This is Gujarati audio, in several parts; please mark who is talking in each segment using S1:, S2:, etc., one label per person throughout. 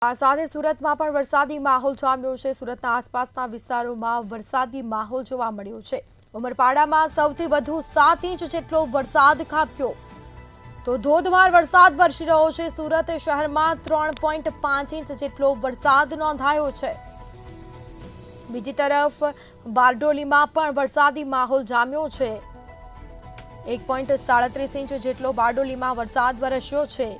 S1: આ સાથે સુરતમાં પણ વરસાદી માહોલ જામ્યો છે। સુરતના આસપાસના વિસ્તારોમાં વરસાદી માહોલ જોવા મળ્યો છે। ઉમરપાડામાં સૌથી વધુ 7 ઇંચ જેટલો વરસાદ ખાબક્યો તો ધોધમાર વરસાદ વરસી રહ્યો છે। સુરત શહેરમાં 3.5 ઇંચ જેટલો વરસાદ નોંધાયો છે। બીજી તરફ બારડોલીમાં પણ વરસાદી માહોલ જામ્યો છે। 1.37 ઇંચ જેટલો બારડોલીમાં વરસાદ વરસ્યો છે।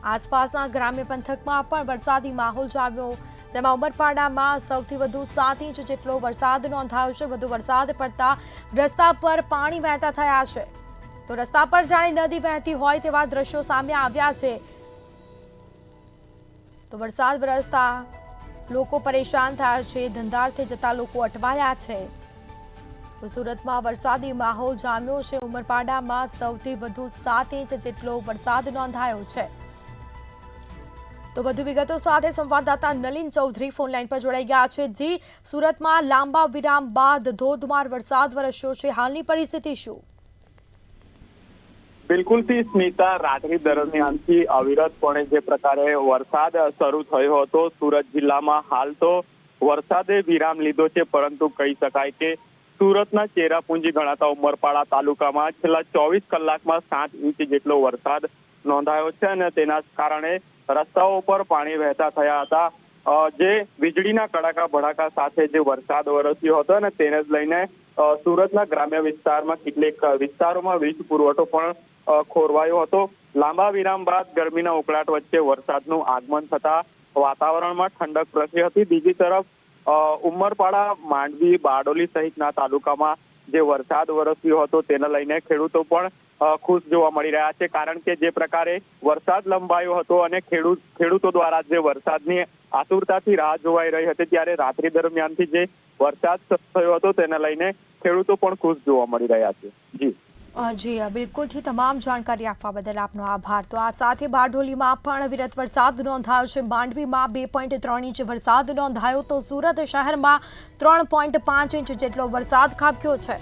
S1: આસપાસના ગ્રામ્ય પંથકમાં પણ વરસાદી માહોલ જામ્યો, જેમાં ઉમરપાડામાં સૌથી વધુ 7 ઇંચ જેટલો વરસાદ નોંધાયો છે। વધુ વરસાદ પડતા રસ્તા પર પાણી વહેતા થયા છે, તો રસ્તા પર જાણે નદી વહેતી હોય તેવા દ્રશ્યો સામે આવ્યા છે। તો વરસાદ વરસતા લોકો પરેશાન થયા છે, ધંધાર્થે જતા લોકો અટવાયા છે। તો સુરતમાં વરસાદી માહોલ જામ્યો છે। ઉમરપાડામાં સૌથી વધુ 7 ઇંચ જેટલો વરસાદ નોંધાયો છે। તો વધુ વિગતો સાથે સંવાદદાતા નલિન ચૌધરી ફોનલાઈન પર જોડાઈ ગયા છે। જી, સુરતમાં લાંબા વિરામ બાદ ધોધમાર વરસાદ વરસ્યો છે, હાલની પરિસ્થિતિ શું?
S2: બિલકુલથી સ્મિતા, રાત્રિ દરમિયાનથી અવિરતપણે જે પ્રકારે વરસાદ શરૂ થયો હતો સુરત જિલ્લામાં, હાલ તો વરસાદે વિરામ લીધો છે, પરંતુ કહી શકાય કે સુરતના ચેરાપુંજી ગણાતા ઉમરપાડા તાલુકામાં છેલ્લા 24 કલાકમાં 7 ઇંચ જેટલો વરસાદ નોંધાયો છે અને તેના કારણે રસ્તાઓ પર પાણી વહેતા થયા હતા। જે વીજળીના કડાકા ભડાકા સાથે જે વરસાદ વરસ્યો હતો અને તેને જ લઈને સુરતના ગ્રામ્ય વિસ્તારમાં કેટલીક વિસ્તારોમાં વીજ પુરવઠો પણ ખોરવાયો હતો। લાંબા વિરામ બાદ ગરમીના ઉકળાટ વચ્ચે વરસાદનું આગમન થતા વાતાવરણમાં ઠંડક પ્રસરી હતી। બીજી તરફ ઉમરપાડા, માંડવી, બારડોલી સહિતના તાલુકામાં જે વરસાદ વરસ્યો હતો તેને લઈને ખેડૂતો પણ ખુશ જોવા મળી રહ્યા છે, કારણ કે જે પ્રકારે વરસાદ લંબાયો હતો અને ખેડૂતો દ્વારા જે વરસાદની આતુરતાથી રાહ જોવાઈ રહી હતી, ત્યારે રાત્રિ દરમિયાનથી જે વરસાદ થયો હતો તેને લઈને ખેડૂતો પણ ખુશ જોવા મળી રહ્યા છે।
S1: જી, બિલકુલથી તમામ જાણકારી આપવા બદલ આપનો આભાર। તો આ સાથે બારડોલીમાં પણ અવિરત વરસાદ નોંધાયો છે। માંડવીમાં 2.3 ઇંચ વરસાદ નોંધાયો, તો સુરત શહેરમાં 3.5 ઇંચ જેટલો વરસાદ ખાબક્યો છે।